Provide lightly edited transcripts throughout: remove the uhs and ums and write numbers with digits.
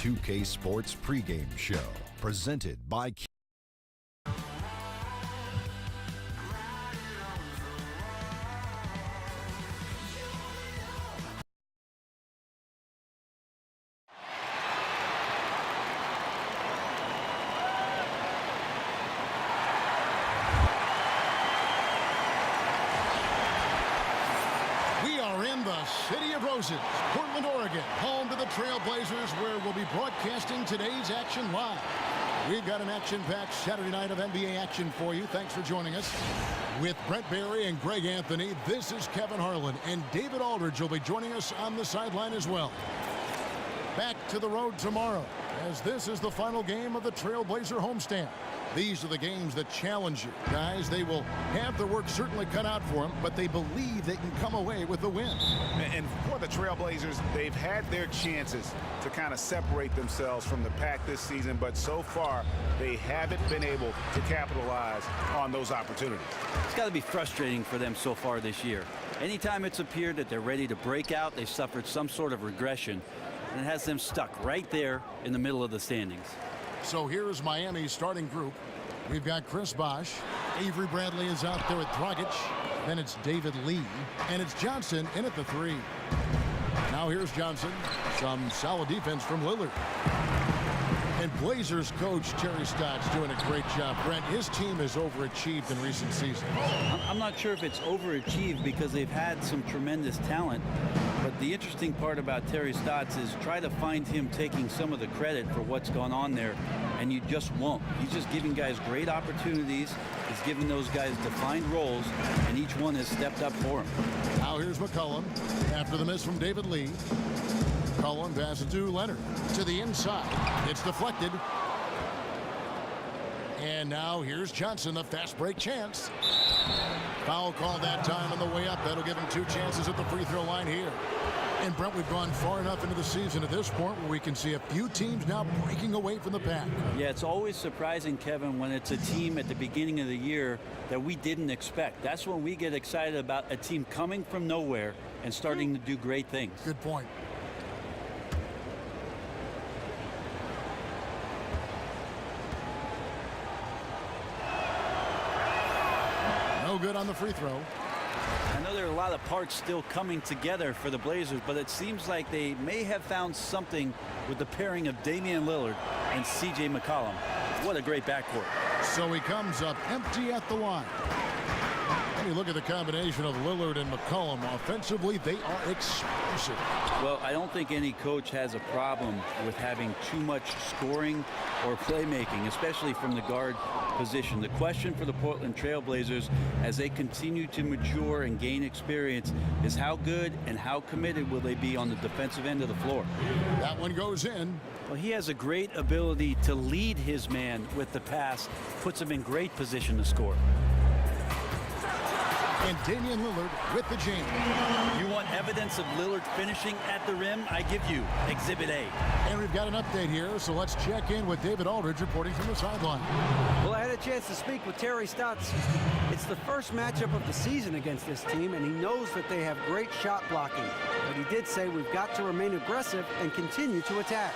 2K Sports pregame show, presented by City of Roses, Portland, Oregon, home to the Trailblazers, where we'll be broadcasting today's action live. We've got an action-packed Saturday night of NBA action for you. Thanks for joining us. With Brent Barry and Greg Anthony, this is Kevin Harlan, and David Aldridge will be joining us on the sideline as well. Back to the road tomorrow, as this is the final game of the Trailblazer homestand. These are the games that challenge you, guys. They will have their work certainly cut out for them, but they believe they can come away with the win. And for the Trailblazers, they've had their chances to kind of separate themselves from the pack this season, but so far they haven't been able to capitalize on those opportunities. It's got to be frustrating for them so far this year. Anytime it's appeared that they're ready to break out, they've suffered some sort of regression, and it has them stuck right there in the middle of the standings. So here is Miami's starting group. We've got Chris Bosh. Avery Bradley is out there at Dragic. Then it's David Lee. And it's Johnson in at the 3. Now here's Johnson. Some solid defense from Lillard. And Blazers coach Terry Stotts doing a great job. Brent, his team has overachieved in recent seasons. I'm not sure if it's overachieved because they've had some tremendous talent. But the interesting part about Terry Stotts is try to find him taking some of the credit for what's gone on there, and you just won't. He's just giving guys great opportunities. He's giving those guys defined roles, and each one has stepped up for him. Now here's McCollum after the miss from David Lee. McCollum passes to Leonard to the inside. It's deflected. And now here's Johnson, a fast break chance. Foul call that time on the way up. That'll give him 2 chances at the free throw line here. And Brent, we've gone far enough into the season at this point where we can see a few teams now breaking away from the pack. Yeah, it's always surprising, Kevin, when it's a team at the beginning of the year that we didn't expect. That's when we get excited about a team coming from nowhere and starting to do great things. Good point. No good on the free throw. I know there are a lot of parts still coming together for the Blazers, but it seems like they may have found something with the pairing of Damian Lillard and C.J. McCollum. What a great backcourt. So he comes up empty at the line. When you look at the combination of Lillard and McCollum, offensively, they are explosive. Well, I don't think any coach has a problem with having too much scoring or playmaking, especially from the guard position. The question for the Portland Trailblazers as they continue to mature and gain experience is how good and how committed will they be on the defensive end of the floor. That one goes in. Well, he has a great ability to lead his man with the pass, puts him in great position to score. And Damian Lillard with the jam. You want evidence of Lillard finishing at the rim? I give you Exhibit A. And we've got an update here, so let's check in with David Aldridge reporting from the sideline. Well, I had a chance to speak with Terry Stotts. It's the first matchup of the season against this team, and he knows that they have great shot blocking. But he did say we've got to remain aggressive and continue to attack.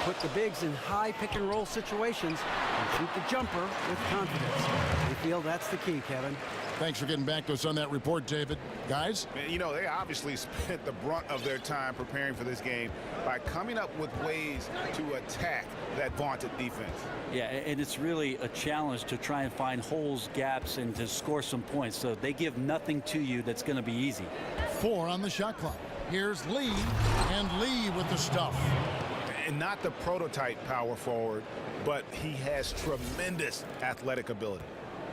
Put the bigs in high pick-and-roll situations and shoot the jumper with confidence. We feel that's the key, Kevin. Thanks for getting back to us on that report, David. Guys? You know, they obviously spent the brunt of their time preparing for this game by coming up with ways to attack that vaunted defense. Yeah, and it's really a challenge to try and find holes, gaps, and to score some points. So they give nothing to you that's going to be easy. 4 on the shot clock. Here's Lee, and Lee with the stuff. And not the prototype power forward, but he has tremendous athletic ability.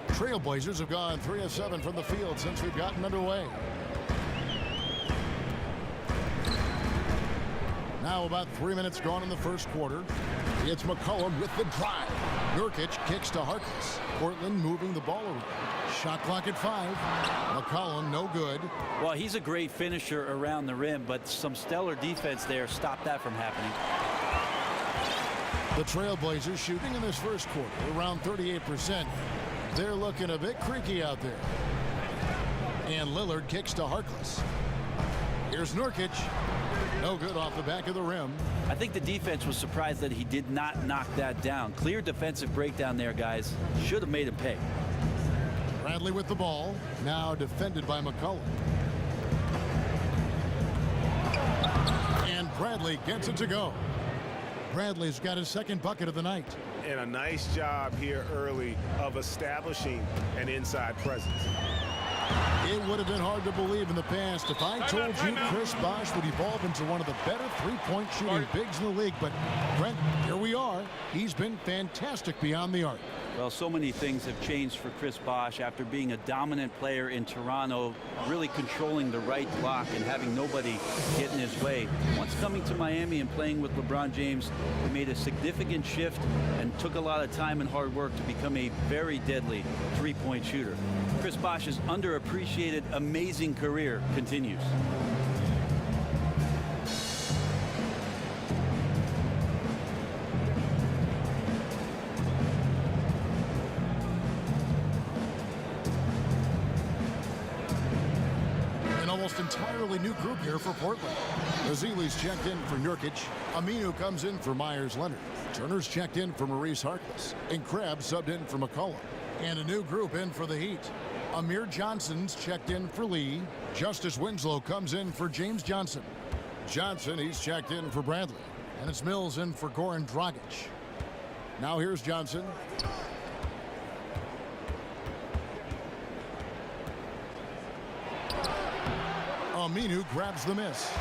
Trailblazers have gone 3 of 7 from the field since we've gotten underway. Now about 3 minutes gone in the first quarter. It's McCollum with the drive. Nurkic kicks to Harkless. Portland moving the ball around. Shot clock at 5. McCollum no good. Well, he's a great finisher around the rim, but some stellar defense there stopped that from happening. The Trailblazers shooting in this first quarter around 38%. They're looking a bit creaky out there. And Lillard kicks to Harkless. Here's Nurkic. No good off the back of the rim. I think the defense was surprised that he did not knock that down. Clear defensive breakdown there, guys. Should have made him pay. Bradley with the ball. Now defended by McCullough. And Bradley gets it to go. Bradley's got his second bucket of the night. And a nice job here early of establishing an inside presence. It would have been hard to believe in the past if I told you Chris Bosh would evolve into one of the better three-point shooting bigs in the league. But, Brent, here we are. He's been fantastic beyond the arc. Well, so many things have changed for Chris Bosh after being a dominant player in Toronto, really controlling the right block and having nobody get in his way. Once coming to Miami and playing with LeBron James, he made a significant shift and took a lot of time and hard work to become a very deadly three-point shooter. Chris Bosh's underappreciated, amazing career continues. Entirely new group here for Portland. Azili's checked in for Nurkic. Aminu comes in for Myers-Leonard. Turner's checked in for Maurice Harkless. And Krabs subbed in for McCullough. And a new group in for the Heat. Amir Johnson's checked in for Lee. Justice Winslow comes in for James Johnson. Johnson, he's checked in for Bradley. And it's Mills in for Goran Dragic. Now here's Johnson. Aminu grabs the miss.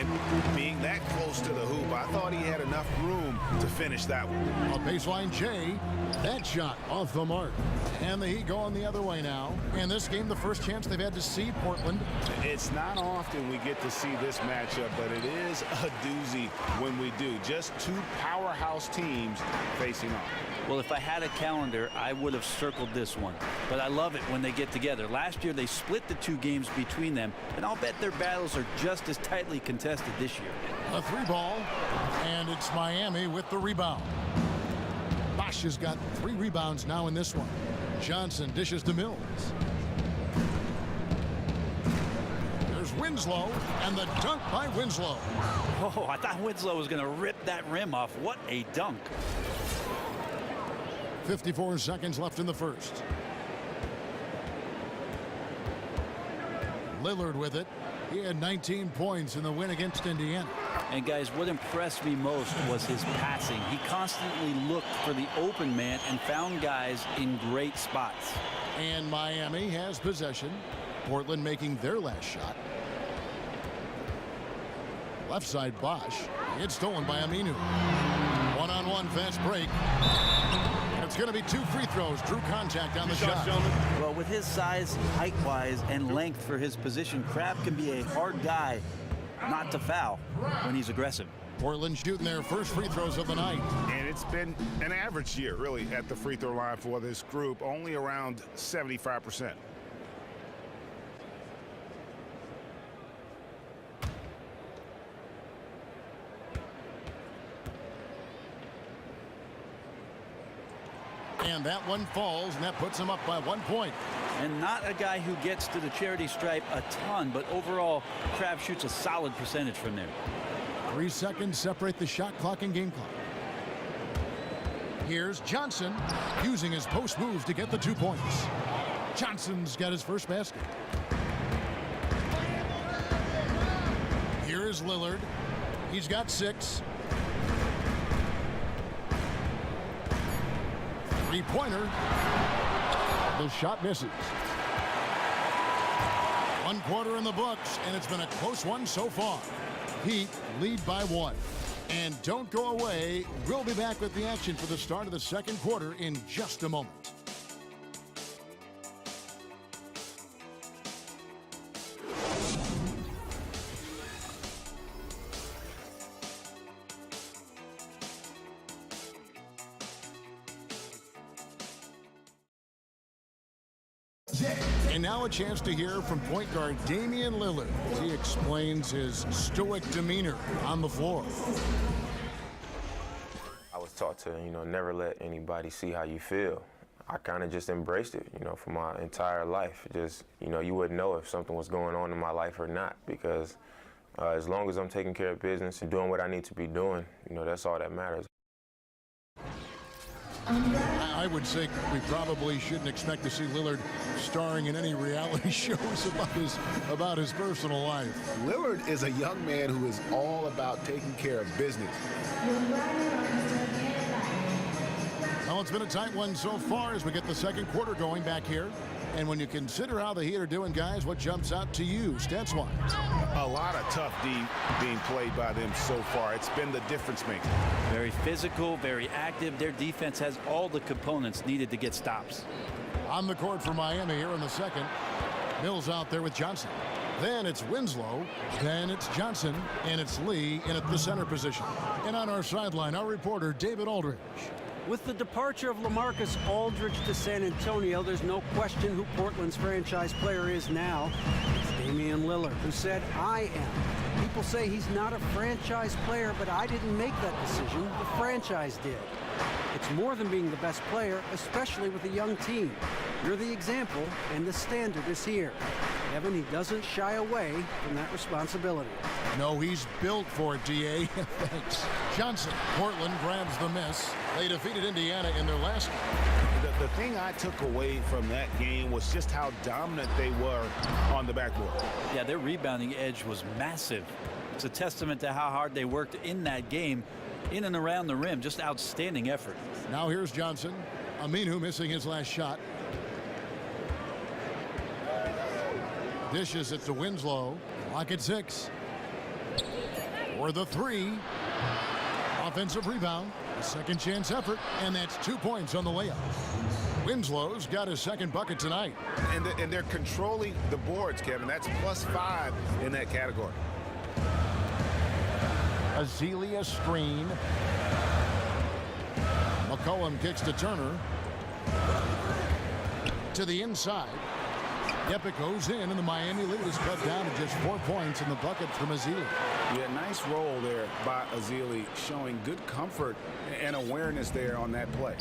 And being that close to the hoop, I thought he had enough room to finish that one. A baseline Jay. That shot off the mark. And the Heat going the other way now. And this game, the first chance they've had to see Portland. It's not often we get to see this matchup, but it is a doozy when we do. Just two powerhouse teams facing off. Well, if I had a calendar, I would have circled this one. But I love it when they get together. Last year, they split the two games between them, and I'll bet their battles are just as tightly contested this year. A three ball, and it's Miami with the rebound. Bosh has got 3 rebounds now in this one. Johnson dishes to Mills. There's Winslow, and the dunk by Winslow. Oh, I thought Winslow was going to rip that rim off. What a dunk. 54 seconds left in the first. Lillard with it. He had 19 points in the win against Indiana. And guys, what impressed me most was his passing. He constantly looked for the open man and found guys in great spots. And Miami has possession. Portland making their last shot. Left side Bosh. It's stolen by Aminu. One-on-one fast break. It's going to be 2 free throws. Drew contact on the shot. Well, with his size, height-wise, and length for his position, Crabbe can be a hard guy not to foul when he's aggressive. Portland shooting their first free throws of the night. And it's been an average year, really, at the free throw line for this group, only around 75%. And that one falls, and that puts him up by 1 point. And not a guy who gets to the charity stripe a ton, but overall, Crabbe shoots a solid percentage from there. 3 seconds separate the shot clock and game clock. Here's Johnson using his post moves to get the 2 points. Johnson's got his first basket. Here is Lillard. He's got 6. Three-pointer. The shot misses. 1 quarter in the books, and it's been a close one so far. Heat lead by 1. And don't go away. We'll be back with the action for the start of the second quarter in just a moment. And now a chance to hear from point guard Damian Lillard as he explains his stoic demeanor on the floor. I was taught to, never let anybody see how you feel. I kind of just embraced it, for my entire life. Just, you wouldn't know if something was going on in my life or not because As long as I'm taking care of business and doing what I need to be doing, that's all that matters. I would say we probably shouldn't expect to see Lillard starring in any reality shows about his personal life. Lillard is a young man who is all about taking care of business. Well, it's been a tight one so far as we get the second quarter going back here. And when you consider how the Heat are doing, guys, what jumps out to you, stats-wise? A lot of tough D being played by them so far. It's been the difference maker. Very physical, very active. Their defense has all the components needed to get stops. On the court for Miami here in the second. Mills out there with Johnson. Then it's Winslow. Then it's Johnson. And it's Lee in at the center position. And on our sideline, our reporter, David Aldridge. With the departure of LaMarcus Aldridge to San Antonio, there's no question who Portland's franchise player is now. It's Damian Lillard, who said, "I am." People say he's not a franchise player, but I didn't make that decision. The franchise did. It's more than being the best player, especially with a young team. You're the example, and the standard is here. Evan, he doesn't shy away from that responsibility. No, he's built for it, D.A. Thanks. Johnson. Portland grabs the miss. They defeated Indiana in their last game. The thing I took away from that game was just how dominant they were on the backboard. Yeah, their rebounding edge was massive. It's a testament to how hard they worked in that game, in and around the rim. Just outstanding effort. Now here's Johnson. Aminu missing his last shot. Dishes it to Winslow. Clock at 6. For the three. Offensive rebound. A second chance effort. And that's 2 points on the layup. Winslow's got his second bucket tonight. And they're controlling the boards, Kevin. That's +5 in that category. Azealia screen. McCollum kicks to Turner. To the inside. Yep, it goes in, and the Miami lead is cut down to just 4 points in the bucket from Azealia. Yeah, nice roll there by Azealia, showing good comfort and awareness there on that play.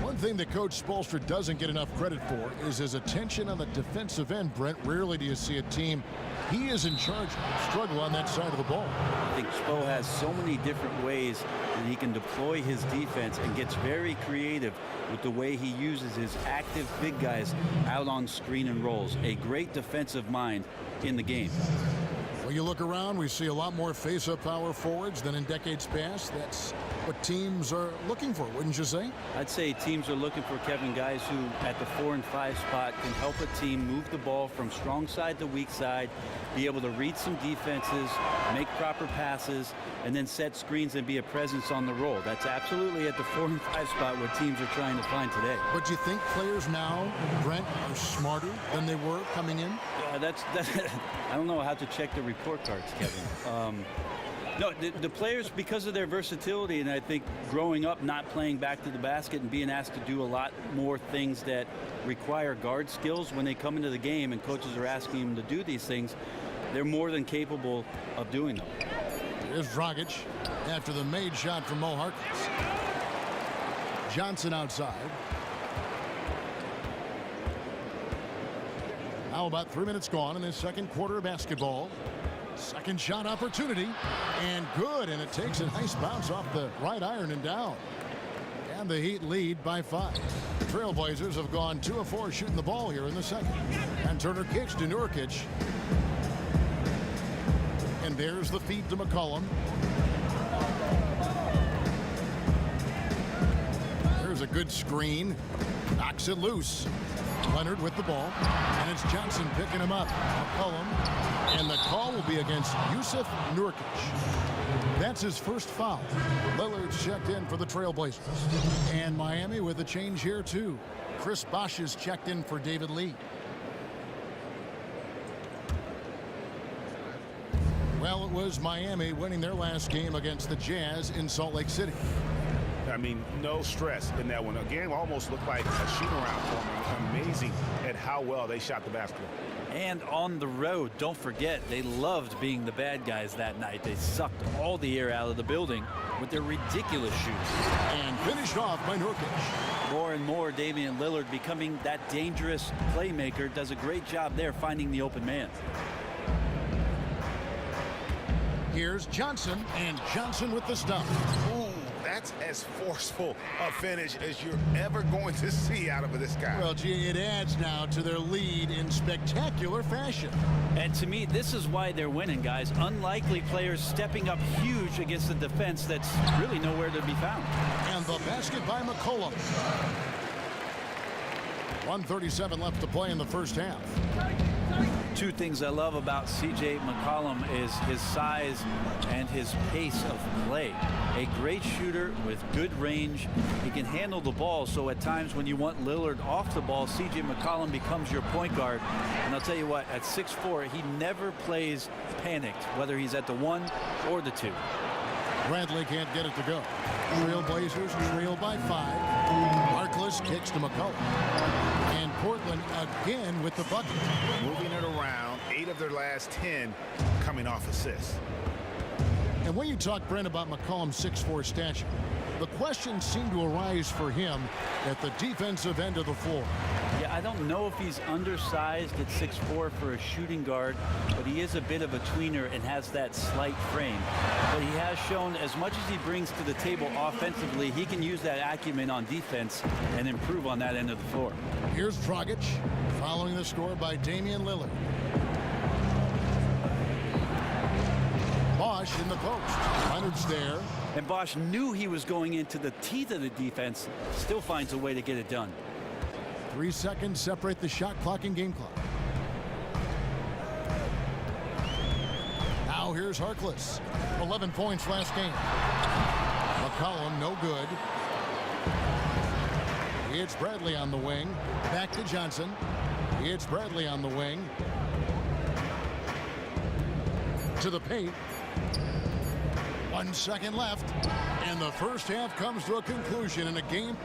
One thing that Coach Spoelstra doesn't get enough credit for is his attention on the defensive end, Brent. Rarely do you see a team he is in charge of struggle on that side of the ball. I think Spo has so many different ways that he can deploy his defense and gets very creative with the way he uses his active big guys out on screen and rolls. A great defensive mind in the game. When you look around, we see a lot more face-up power forwards than in decades past. That's what teams are looking for, wouldn't you say? I'd say teams are looking for, Kevin, guys who at the 4 and 5 spot can help a team move the ball from strong side to weak side, be able to read some defenses, make proper passes, and then set screens and be a presence on the roll. That's absolutely at the 4 and 5 spot what teams are trying to find today. But do you think players now, Brent, are smarter than they were coming in? That's I don't know how to check the report cards, Kevin. No, the players, because of their versatility, and I think growing up not playing back to the basket and being asked to do a lot more things that require guard skills when they come into the game and coaches are asking them to do these things, they're more than capable of doing them. Here's Dragic after the made shot from Mo Harkless. Johnson outside. Now about 3 minutes gone in this second quarter of basketball. Second shot opportunity, and good, and it takes a nice bounce off the right iron and down. And the Heat lead by 5. The Trailblazers have gone 2 of 4 shooting the ball here in the second. And Turner kicks to Nurkic. And there's the feed to McCollum. There's a good screen. Knocks it loose. Leonard with the ball, and it's Johnson picking him up. McCollum, and the call will be against Yusuf Nurkic. That's his first foul. Lillard's checked in for the Trailblazers. And Miami with a change here, too. Chris Bosh is checked in for David Lee. Well, it was Miami winning their last game against the Jazz in Salt Lake City. I mean, no stress in that one. Again, almost looked like a shoot-around for them. Amazing at how well they shot the basketball. And on the road, don't forget, they loved being the bad guys that night. They sucked all the air out of the building with their ridiculous shoots. And finished off by Nurkic. More and more, Damian Lillard becoming that dangerous playmaker. Does a great job there finding the open man. Here's Johnson, and Johnson with the stop. Ooh, that's as forceful a finish as you're ever going to see out of this guy. Well, gee, it adds now to their lead in spectacular fashion. And to me, this is why they're winning, guys. Unlikely players stepping up huge against a defense that's really nowhere to be found. And the basket by McCollum. 1:37 left to play in the first half. Two things I love about C.J. McCollum is his size and his pace of play. A great shooter with good range. He can handle the ball, so at times when you want Lillard off the ball, C.J. McCollum becomes your point guard. And I'll tell you what, at 6'4", he never plays panicked, whether he's at the 1 or the 2. Bradley can't get it to go. Trailblazers trail by 5. Harkless kicks to McCollum. And Portland again with the bucket. Moving it around, 8 of their last 10 coming off assists. And when you talk, Brent, about McCollum's 6'4" stature, the questions seem to arise for him at the defensive end of the floor. Yeah, I don't know if he's undersized at 6'4" for a shooting guard, but he is a bit of a tweener and has that slight frame. But he has shown, as much as he brings to the table offensively, he can use that acumen on defense and improve on that end of the floor. Here's Dragic, following the score by Damian Lillard. Bosch in the post. Leonard's there. And Bosch knew he was going into the teeth of the defense, still finds a way to get it done. 3 seconds separate the shot clock and game clock. Now here's Harkless. 11 points last game. McCollum no good. It's Bradley on the wing. Back to Johnson. It's Bradley on the wing. To the paint. 1 second left. And the first half comes to a conclusion in a game.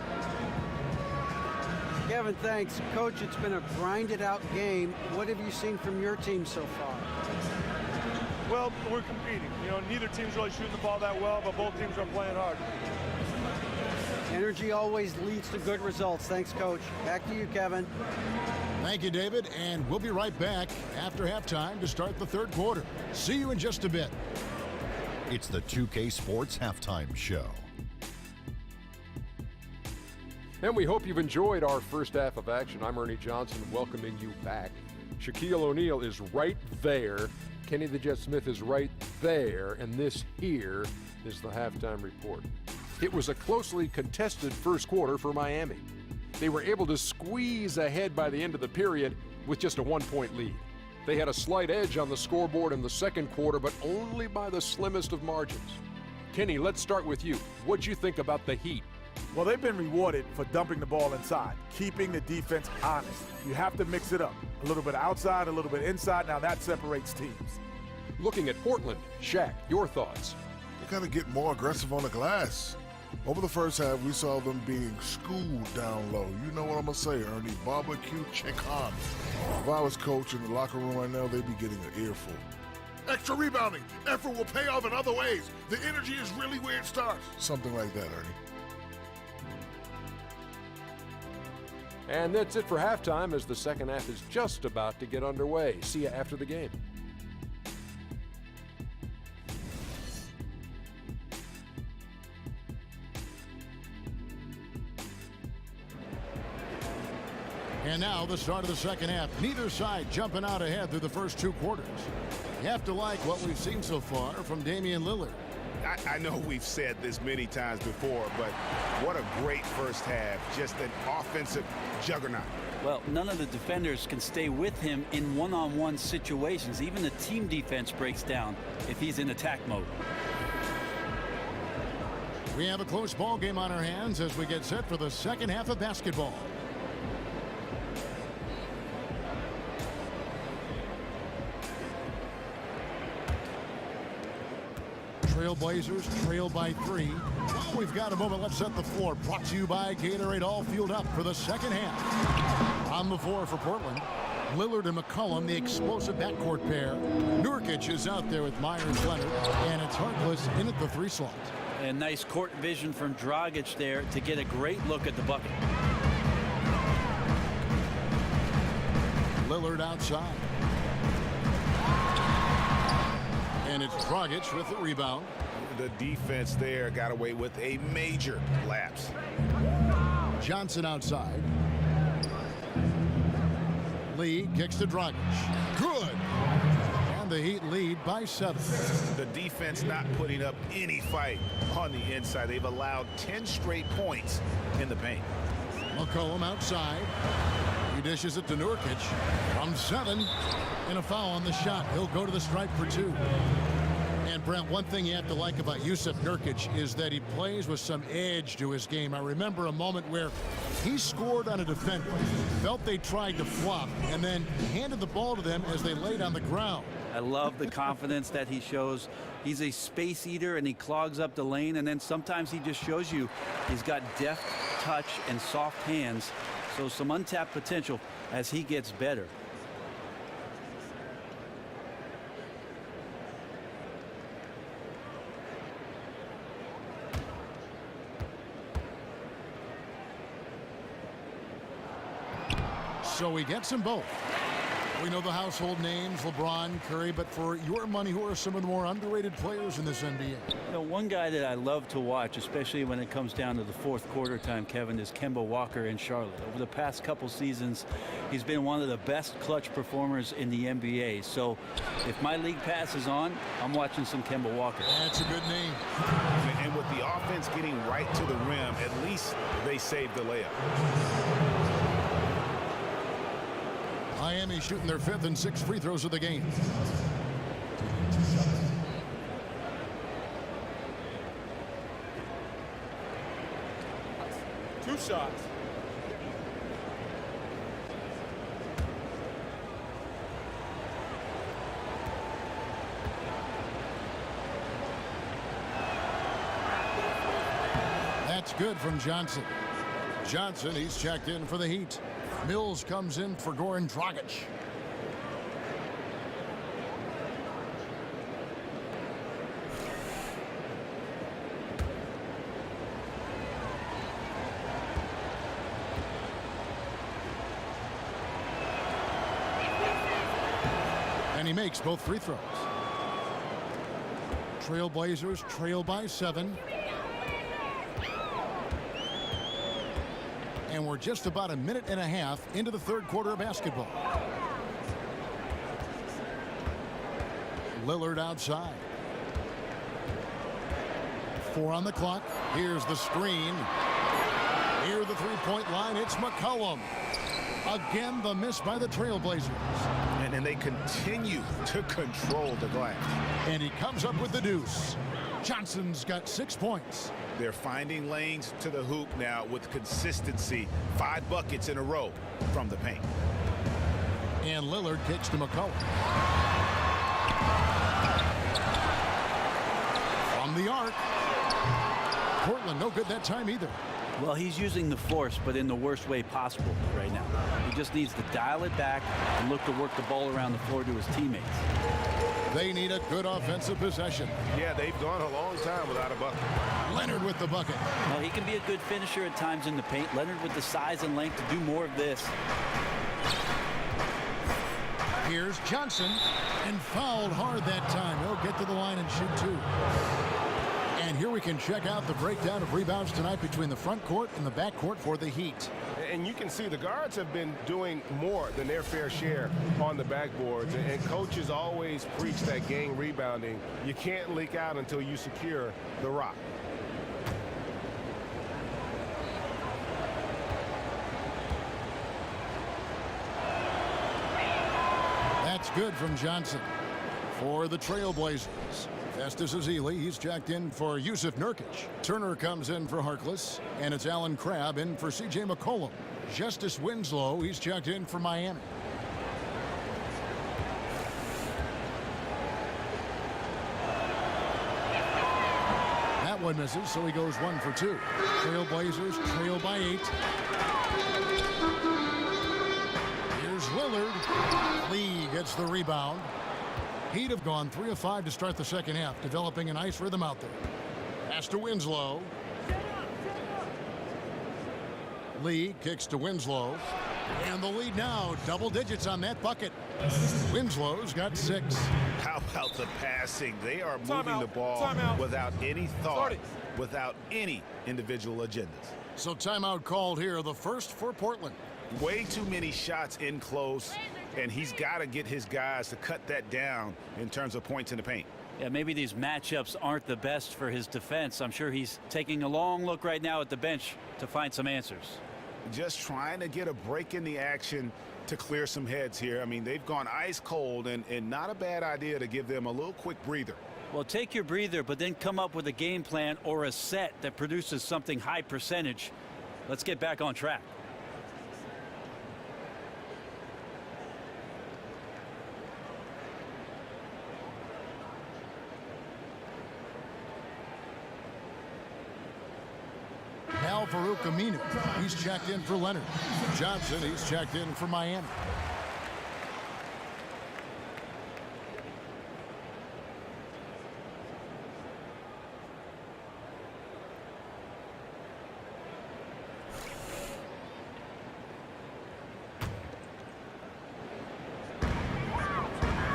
Kevin, thanks. Coach, it's been a grinded-out game. What have you seen from your team so far? Well, we're competing. You know, neither team's really shooting the ball that well, but both teams are playing hard. Energy always leads to good results. Thanks, Coach. Back to you, Kevin. Thank you, David, and we'll be right back after halftime to start the third quarter. See you in just a bit. It's the 2K Sports Halftime Show. And we hope you've enjoyed our first half of action. I'm Ernie Johnson, welcoming you back. Shaquille O'Neal is right there. Kenny the Jet Smith is right there. And this here is the halftime report. It was a closely contested first quarter for Miami. They were able to squeeze ahead by the end of the period with just a 1-point lead. They had a slight edge on the scoreboard in the second quarter, but only by the slimmest of margins. Kenny, let's start with you. What'd you think about the Heat? Well, they've been rewarded for dumping the ball inside, keeping the defense honest. You have to mix it up. A little bit outside, a little bit inside. Now that separates teams. Looking at Portland, Shaq, your thoughts? They got to get more aggressive on the glass. Over the first half, we saw them being schooled down low. You know what I'm going to say, Ernie. Barbecue chicken. If I was coach in the locker room right now, they'd be getting an earful. Extra rebounding. Effort will pay off in other ways. The energy is really where it starts. Something like that, Ernie. And that's it for halftime as the second half is just about to get underway. See you after the game. And now the start of the second half. Neither side jumping out ahead through the first 2 quarters. You have to like what we've seen so far from Damian Lillard. I know we've said this many times before, but what a great first half. Just an offensive juggernaut. Well, none of the defenders can stay with him in one-on-one situations. Even the team defense breaks down if he's in attack mode. We have a close ball game on our hands as we get set for the second half of basketball. Trailblazers trail by 3. While we've got a moment, let's set the floor. Brought to you by Gatorade, all fueled up for the second half. On the floor for Portland, Lillard and McCollum, the explosive backcourt pair. Nurkic is out there with Myers Leonard, and it's Harkless in at the 3 slot. And nice court vision from Dragic there to get a great look at the bucket. Lillard outside. And it's Dragic with the rebound. The defense there got away with a major lapse. Johnson outside. Lee kicks to Dragic. Good. And the Heat lead by 7. The defense not putting up any fight on the inside. They've allowed 10 straight points in the paint. McCollum outside. He dishes it to Nurkic from 7. And a foul on the shot. He'll go to the stripe for 2. And Brent, one thing you have to like about Jusuf Nurkic is that he plays with some edge to his game. I remember a moment where he scored on a defender, felt they tried to flop, and then handed the ball to them as they laid on the ground. I love the confidence that he shows. He's a space eater, and he clogs up the lane, and then sometimes he just shows you he's got deft touch and soft hands. So some untapped potential as he gets better. So he gets them both. We know the household names, LeBron, Curry, but for your money, who are some of the more underrated players in this NBA? You know, one guy that I love to watch, especially when it comes down to the fourth quarter time, Kevin, is Kemba Walker in Charlotte. Over the past couple seasons, he's been one of the best clutch performers in the NBA. So if my league pass is on, I'm watching some Kemba Walker. That's a good name. And with the offense getting right to the rim, at least they saved the layup. Miami shooting their 5th and 6th free throws of the game. Two shots. That's good from Johnson. Johnson, he's checked in for the Heat. Mills comes in for Goran Dragic. And he makes both free throws. Trailblazers trail by 7. And we're just about a minute and a half into the third quarter of basketball. Lillard outside. 4 on the clock. Here's the screen. Near the three-point line, it's McCollum. Again, the miss by the Trailblazers. And they continue to control the glass. And he comes up with the deuce. Johnson's got 6 points. They're finding lanes to the hoop now with consistency. 5 buckets in a row from the paint. And Lillard kicks to McCollum. From the arc. Portland no good that time either. Well, he's using the force, but in the worst way possible right now. He just needs to dial it back and look to work the ball around the floor to his teammates. They need a good offensive possession. Yeah, they've gone a long time without a bucket. Leonard with the bucket. Well, he can be a good finisher at times in the paint. Leonard with the size and length to do more of this. Here's Johnson, and fouled hard that time. He'll get to the line and shoot 2. And here we can check out the breakdown of rebounds tonight between the front court and the back court for the Heat. And you can see the guards have been doing more than their fair share on the backboards. And coaches always preach that gang rebounding. You can't leak out until you secure the rock. That's good from Johnson. For the Trailblazers, Festus Ezeli, he's checked in for Jusuf Nurkic. Turner comes in for Harkless, and it's Alan Crabb in for C.J. McCollum. Justice Winslow, he's checked in for Miami. That one misses, so he goes 1 for 2. Trailblazers trail by 8. Here's Lillard. Lee gets the rebound. Heat have gone 3 of 5 to start the second half, developing a nice rhythm out there. Pass to Winslow. Lee kicks to Winslow. And the lead now, double digits on that bucket. Winslow's got 6. How about the passing? They are moving the ball without any thought, without any individual agendas. So timeout called here, the first for Portland. Way too many shots in close, and he's got to get his guys to cut that down in terms of points in the paint. Yeah, maybe these matchups aren't the best for his defense. I'm sure he's taking a long look right now at the bench to find some answers. Just trying to get a break in the action to clear some heads here. I mean, they've gone ice cold, and not a bad idea to give them a little quick breather. Well, take your breather, but then come up with a game plan or a set that produces something high percentage. Let's get back on track. Now Farouk Aminu. He's checked in for Leonard. Johnson, he's checked in for Miami.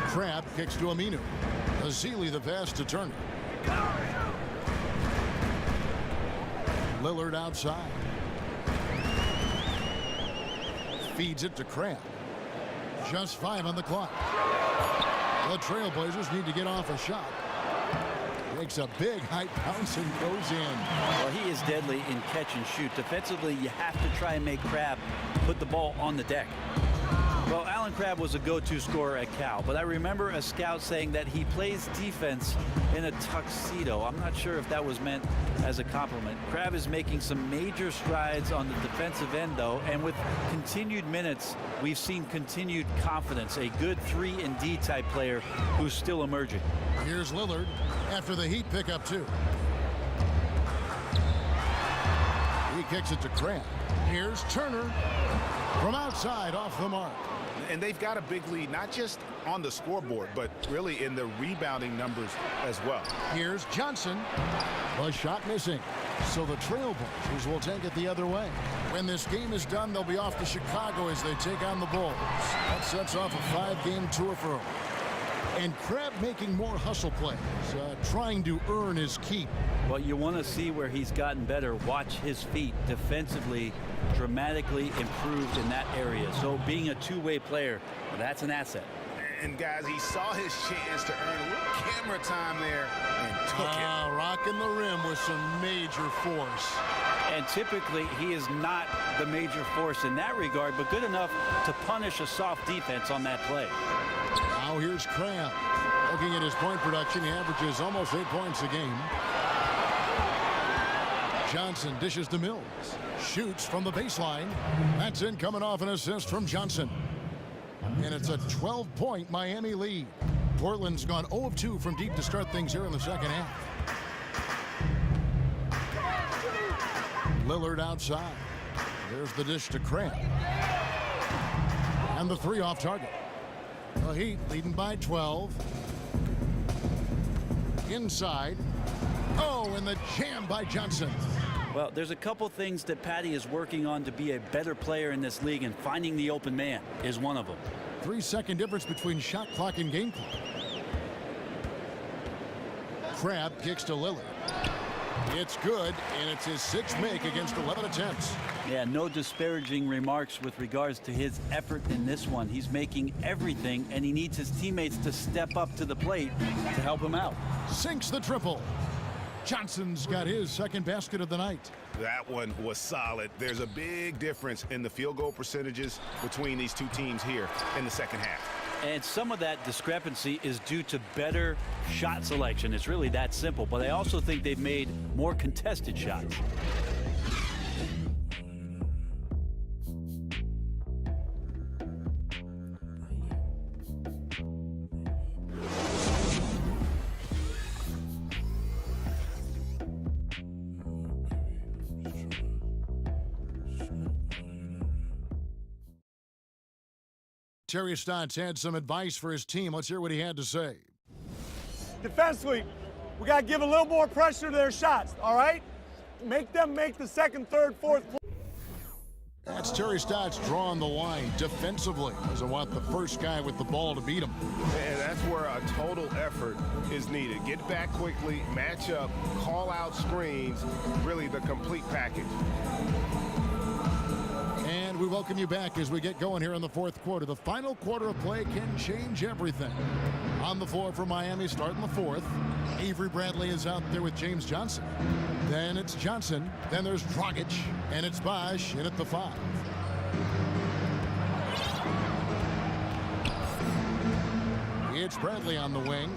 Crab kicks to Aminu. Azili the pass to Turner. Lillard outside. Feeds it to Crab. Just 5 on the clock. The Trailblazers need to get off a shot. Makes a big high bounce and goes in. Well, he is deadly in catch and shoot. Defensively, you have to try and make Crab put the ball on the deck. Well, Alan Crabb was a go-to scorer at Cal, but I remember a scout saying that he plays defense in a tuxedo. I'm not sure if that was meant as a compliment. Crabb is making some major strides on the defensive end, though, and with continued minutes, we've seen continued confidence. A good 3-and-D type player who's still emerging. Here's Lillard after the Heat pick up 2. He kicks it to Crabb. Here's Turner from outside off the mark. And they've got a big lead, not just on the scoreboard, but really in the rebounding numbers as well. Here's Johnson. A shot missing. So the Trailblazers will take it the other way. When this game is done, they'll be off to Chicago as they take on the Bulls. That sets off a 5-game tour for them. And Crabb making more hustle plays, trying to earn his keep. Well, you want to see where he's gotten better. Watch his feet. Defensively, dramatically improved in that area. So being a two-way player, that's an asset. And guys, he saw his chance to earn a little camera time there and took it. Rocking the rim with some major force. And typically, he is not the major force in that regard, but good enough to punish a soft defense on that play. Now here's Crabb. Looking at his point production, he averages almost 8 points a game. Johnson dishes to Mills. Shoots from the baseline. That's in, coming off an assist from Johnson. And it's a 12-point Miami lead. Portland's gone 0 of 2 from deep to start things here in the second half. Lillard outside. There's the dish to Crabb. And the 3 off target. The Heat leading by 12. Inside. Oh, and the jam by Johnson. Well, there's a couple things that Patty is working on to be a better player in this league, and finding the open man is one of them. 3-second difference between shot clock and game clock. Crabb kicks to Lillard. It's good, and it's his 6th make against 11 attempts. Yeah, no disparaging remarks with regards to his effort in this one. He's making everything, and he needs his teammates to step up to the plate to help him out. Sinks the triple. Johnson's got his 2nd basket of the night. That one was solid. There's a big difference in the field goal percentages between these two teams here in the second half. And some of that discrepancy is due to better shot selection. It's really that simple. But I also think they've made more contested shots. Terry Stotts had some advice for his team. Let's hear what he had to say. Defensively, we got to give a little more pressure to their shots, all right? Make them make the 2nd, 3rd, 4th play. That's Terry Stotts drawing the line defensively. Doesn't want the first guy with the ball to beat him. And that's where a total effort is needed. Get back quickly, match up, call out screens, really the complete package. And we welcome you back as we get going here in the fourth quarter. The final quarter of play can change everything. On the floor for Miami starting the fourth. Avery Bradley is out there with James Johnson. Then it's Johnson. Then there's Dragic. And it's Bosch in at the 5. It's Bradley on the wing.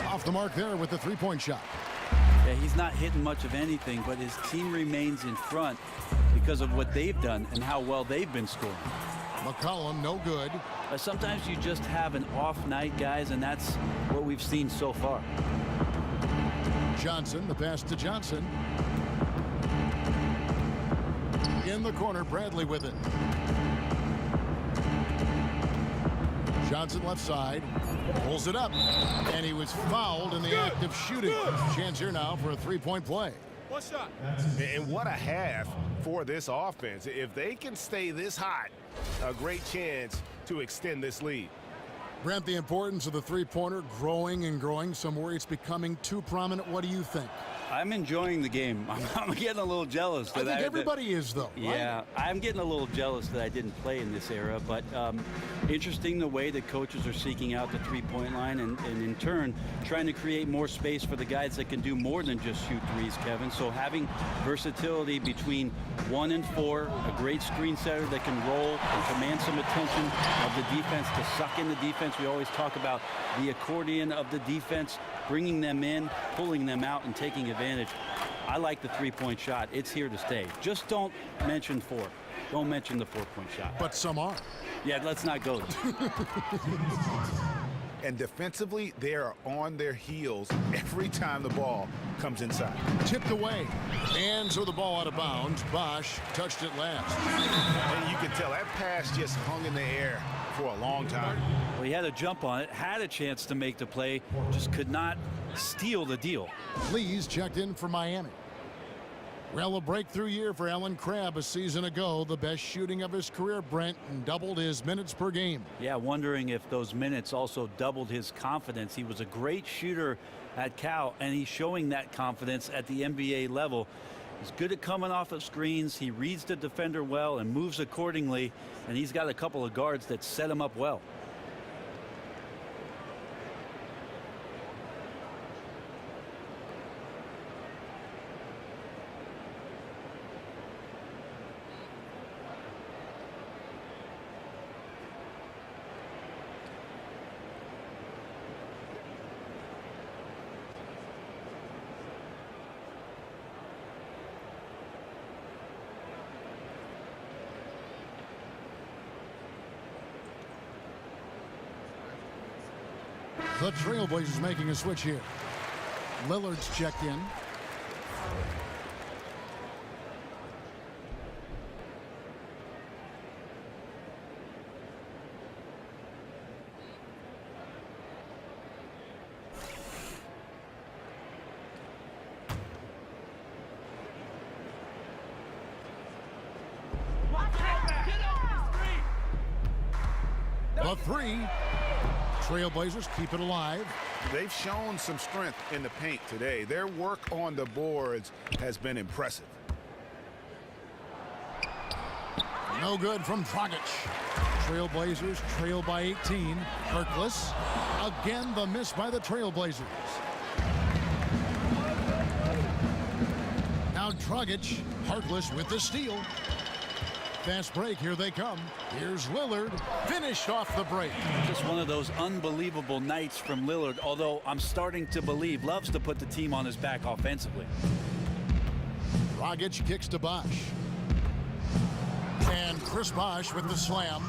Off the mark there with the three-point shot. Yeah, he's not hitting much of anything, but his team remains in front because of what they've done and how well they've been scoring. McCollum, no good. Sometimes you just have an off night, guys, and that's what we've seen so far. Johnson, the pass to Johnson. In the corner, Bradley with it. Johnson left side, pulls it up, and he was fouled in the act of shooting. Chance here now for a three-point play. One shot. And what a half for this offense. If they can stay this hot, a great chance to extend this lead. Brent, the importance of the three-pointer growing and growing. Some worry it's becoming too prominent. What do you think? I'm enjoying the game. I'm getting a little jealous. I think everybody is, though. Yeah, right? I'm getting a little jealous that I didn't play in this era. But interesting the way that coaches are seeking out the three-point line and in turn trying to create more space for the guys that can do more than just shoot threes, Kevin. So having versatility between 1 and 4, a great screen setter that can roll and command some attention of the defense to suck in the defense. We always talk about the accordion of the defense, bringing them in, pulling them out, and taking advantage. I like the three-point shot. It's here to stay. Just don't mention 4. Don't mention the 4-point shot. But some are. Yeah, let's not go there. And defensively, they are on their heels every time the ball comes inside. Tipped away. And so the ball out of bounds. Bosch touched it last. And you can tell that pass just hung in the air for a long time. Well, he had a jump on it, had a chance to make the play, just could not steal the deal. Lee's checked in for Miami. Well, a breakthrough year for Allen Crabbe a season ago. The best shooting of his career, Brent, and doubled his minutes per game. Yeah, wondering if those minutes also doubled his confidence. He was a great shooter at Cal, and he's showing that confidence at the NBA level. He's good at coming off of screens. He reads the defender well and moves accordingly, and he's got a couple of guards that set him up well. The Trailblazers making a switch here. Lillard's checked in. The 3. Trailblazers keep it alive. They've shown some strength in the paint today. Their work on the boards has been impressive. No good from Dragic. Trailblazers trail by 18. Harkless. Again, the miss by the Trailblazers. Now Dragic. Harkless with the steal. Fast break, here they come. Here's Lillard, finished off the break. Just one of those unbelievable nights from Lillard, although I'm starting to believe loves to put the team on his back offensively. Dragic kicks to Bosch. And Chris Bosch with the slam.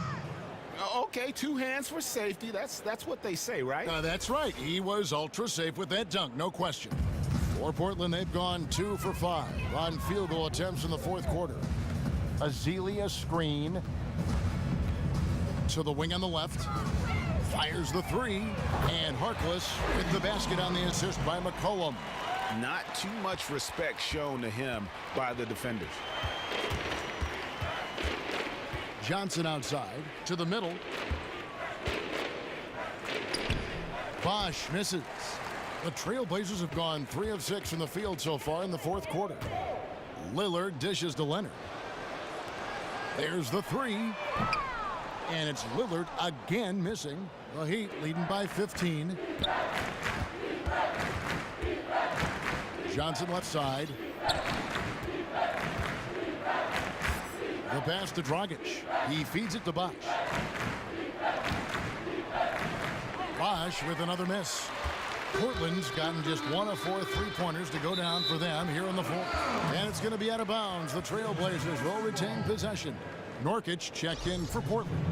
Okay, 2 hands for safety. That's what they say, right? That's right. He was ultra safe with that dunk, no question. For Portland, they've gone 2 for 5 on field goal attempts in the fourth quarter. Azealia screen to the wing on the left. Fires the 3. And Harkless with the basket on the assist by McCollum. Not too much respect shown to him by the defenders. Johnson outside to the middle. Bosch misses. The Trailblazers have gone 3 of 6 from the field so far in the fourth quarter. Lillard dishes to Leonard. There's the 3. And it's Lillard again missing. The Heat leading by 15. Johnson left side. The pass to Dragic. He feeds it to Bosch. Bosch with another miss. Portland's gotten just 1 of 4 3-pointers to go down for them here in the fourth. And it's going to be out of bounds. The Trailblazers will retain possession. Nurkic checked in for Portland.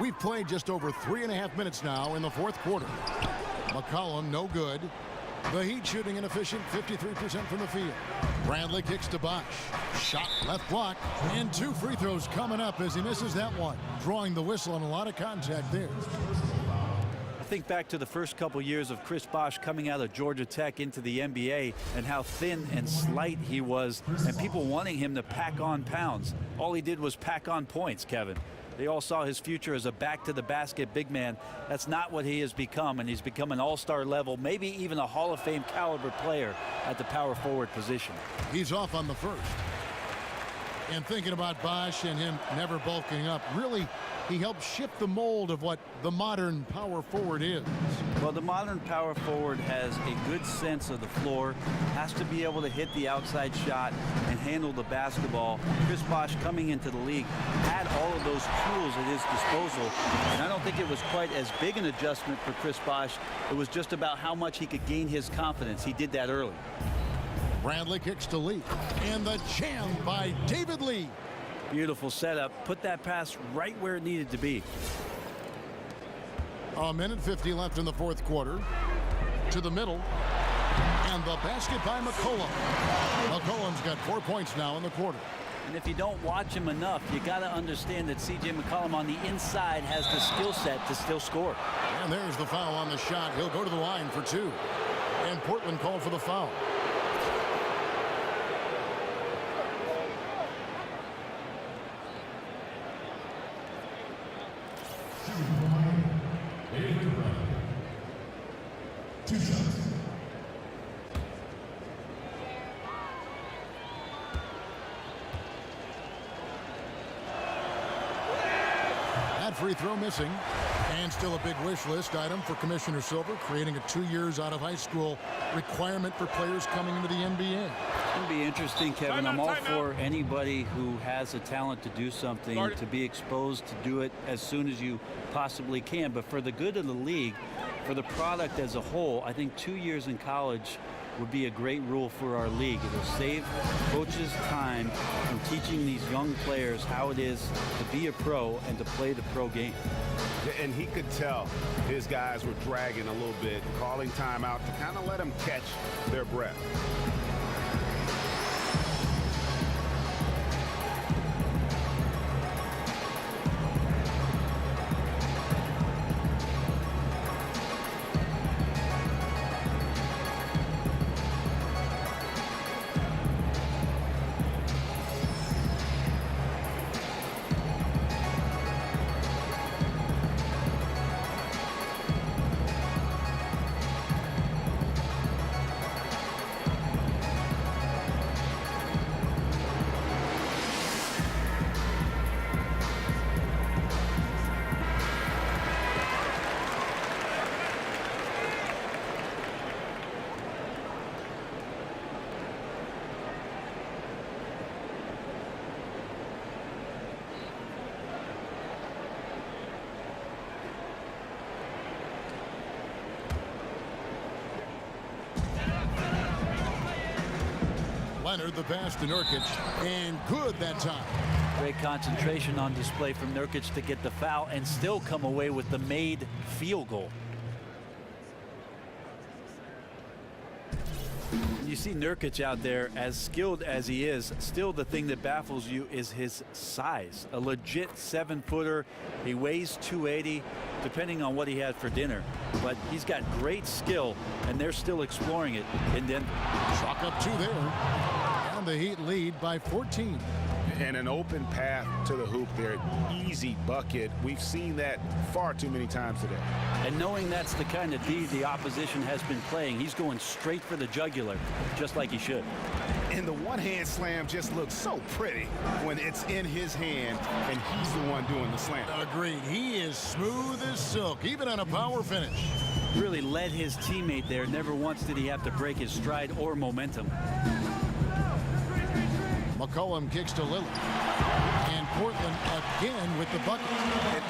We've played just over 3.5 minutes now in the fourth quarter. McCollum no good. The Heat shooting an efficient 53% from the field. Bradley kicks to Bosch. Shot left block. And 2 free throws coming up as he misses that one. Drawing the whistle and a lot of contact there. I think back to the first couple years of Chris Bosh coming out of Georgia Tech into the NBA and how thin and slight he was and people wanting him to pack on pounds. All he did was pack on points, Kevin. They all saw his future as a back-to-the-basket big man. That's not what he has become, and he's become an all-star level, maybe even a Hall of Fame caliber player at the power forward position. He's off on the first. And thinking about Bosch and him never bulking up, really, he helped shift the mold of what the modern power forward is. Well, the modern power forward has a good sense of the floor, has to be able to hit the outside shot and handle the basketball. Chris Bosh coming into the league had all of those tools at his disposal, and I don't think it was quite as big an adjustment for Chris Bosh. It was just about how much he could gain his confidence. He did that early. Bradley kicks to Lee, and the jam by David Lee. Beautiful setup. Put that pass right where it needed to be. A minute 50 left in the fourth quarter. To the middle. And the basket by McCollum. McCollum's got 4 points now in the quarter. And if you don't watch him enough, you got to understand that C.J. McCollum on the inside has the skill set to still score. And there's the foul on the shot. He'll go to the line for 2. And Portland called for the foul. Free throw missing, and still a big wish list item for Commissioner Silver, creating a 2 years out of high school requirement for players coming into the NBA. It's going to be interesting, Kevin. I'm all for anybody who has a talent to do something to be exposed to do it as soon as you possibly can. But for the good of the league, for the product as a whole, I think 2 years in college would be a great rule for our league. It'll save coaches time from teaching these young players how it is to be a pro and to play the pro game. And he could tell his guys were dragging a little bit, calling timeout to kind of let them catch their breath. Leonard, the pass to Nurkic, and good that time. Great concentration on display from Nurkic to get the foul and still come away with the made field goal. You see Nurkic out there, as skilled as he is, still the thing that baffles you is his size. A legit 7-footer. He weighs 280, depending on what he had for dinner. But he's got great skill, and they're still exploring it in Denver. Chalk up 2 there. And the Heat lead by 14. And an open path to the hoop there. Easy bucket. We've seen that far too many times today. And knowing that's the kind of D the opposition has been playing, he's going straight for the jugular, just like he should. And the one-hand slam just looks so pretty when it's in his hand and he's the one doing the slam. Agreed. He is smooth as silk, even on a power finish. Really led his teammate there. Never once did he have to break his stride or momentum. McCollum kicks to Lillard. And Portland again with the bucket.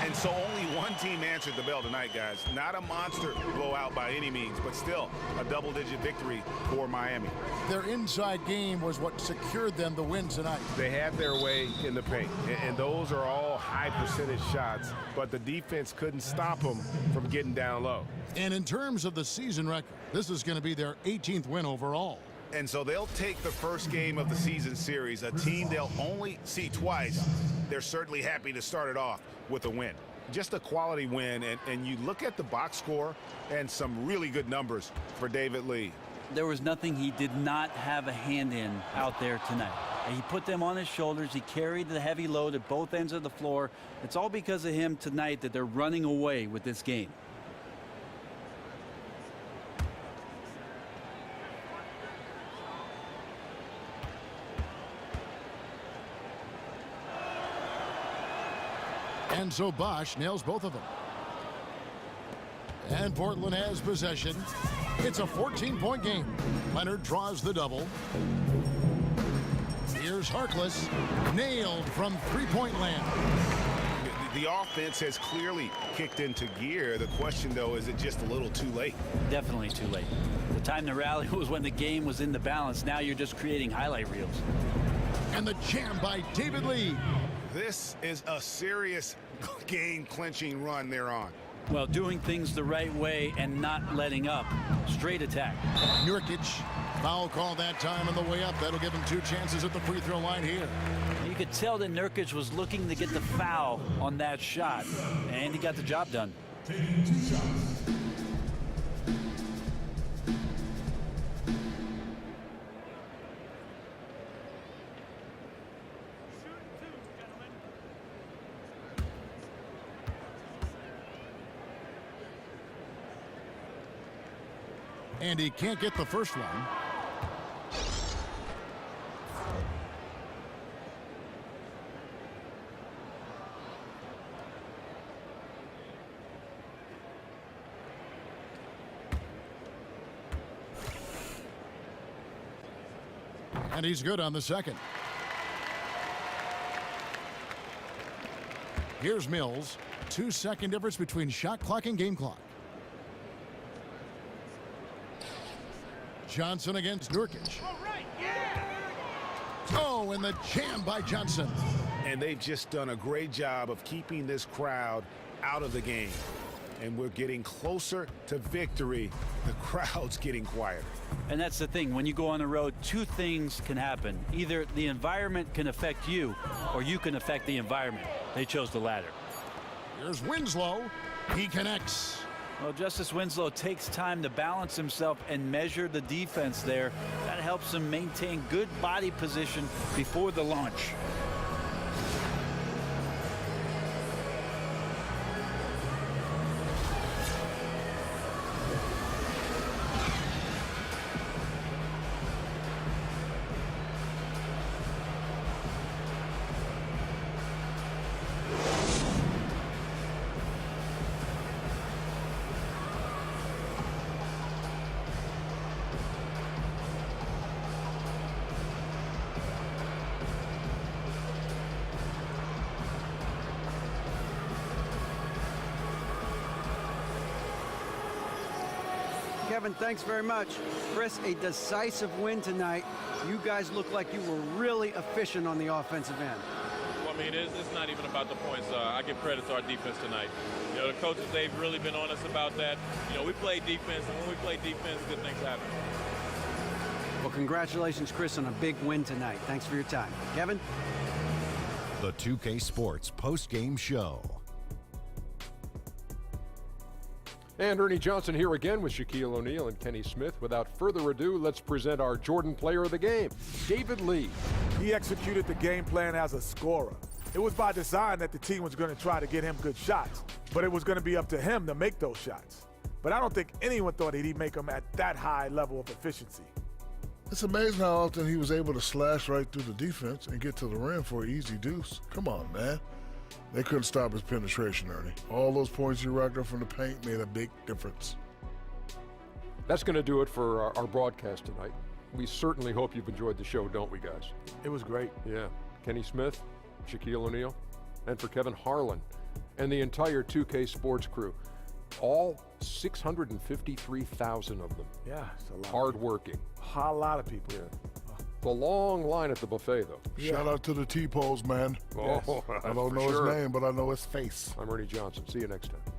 And so only one team answered the bell tonight, guys. Not a monster blowout by any means, but still a double-digit victory for Miami. Their inside game was what secured them the win tonight. They had their way in the paint, and those are all high-percentage shots, but the defense couldn't stop them from getting down low. And in terms of the season record, this is going to be their 18th win overall. And so they'll take the first game of the season series, a team they'll only see twice. They're certainly happy to start it off with a win. Just a quality win, and you look at the box score and some really good numbers for David Lee. There was nothing he did not have a hand in out there tonight. He put them on his shoulders. He carried the heavy load at both ends of the floor. It's all because of him tonight that they're running away with this game. And so Bosch nails both of them. And Portland has possession. It's a 14-point game. Leonard draws the double. Here's Harkless. Nailed from three-point land. The offense has clearly kicked into gear. The question, though, is it just a little too late? Definitely too late. The time to rally was when the game was in the balance. Now you're just creating highlight reels. And the jam by David Lee. This is a serious game-clinching run they're on. Well, doing things the right way and not letting up. Straight attack. Nurkic, foul call that time on the way up. That'll give him 2 chances at the free throw line here. You could tell that Nurkic was looking to get the foul on that shot, and he got the job done. And he can't get the first one. And he's good on the second. Here's Mills. 2-second difference between shot clock and game clock. Johnson against Nurkic. Oh, and the jam by Johnson. And they've just done a great job of keeping this crowd out of the game. And we're getting closer to victory. The crowd's getting quieter. And that's the thing. When you go on the road, 2 things can happen. Either the environment can affect you, or you can affect the environment. They chose the latter. Here's Winslow. He connects. Well, Justice Winslow takes time to balance himself and measure the defense there. That helps him maintain good body position before the launch. Kevin, thanks very much. Chris, a decisive win tonight. You guys look like you were really efficient on the offensive end. Well, I mean, it's not even about the points. I give credit to our defense tonight. You know, the coaches, they've really been honest about that. You know, we play defense, and when we play defense, good things happen. Well, congratulations, Chris, on a big win tonight. Thanks for your time. Kevin? The 2K Sports post-game show. And Ernie Johnson here again with Shaquille O'Neal and Kenny Smith. Without further ado, let's present our Jordan player of the game, David Lee. He executed the game plan as a scorer. It was by design that the team was going to try to get him good shots, but it was going to be up to him to make those shots. But I don't think anyone thought he'd make them at that high level of efficiency. It's amazing how often he was able to slash right through the defense and get to the rim for an easy deuce. Come on, man. They couldn't stop his penetration, Ernie. All those points he racked up from the paint made a big difference. That's going to do it for our broadcast tonight. We certainly hope you've enjoyed the show, don't we, guys? It was great. Yeah. Kenny Smith, Shaquille O'Neal, and for Kevin Harlan and the entire 2K Sports crew. All 653,000 of them. Yeah, it's a lot. Hard-working. A lot of people. Yeah. The long line at the buffet, though. Shout out to the T-Pose, man. Oh, yes. I don't know his name, but I know his face. I'm Ernie Johnson. See you next time.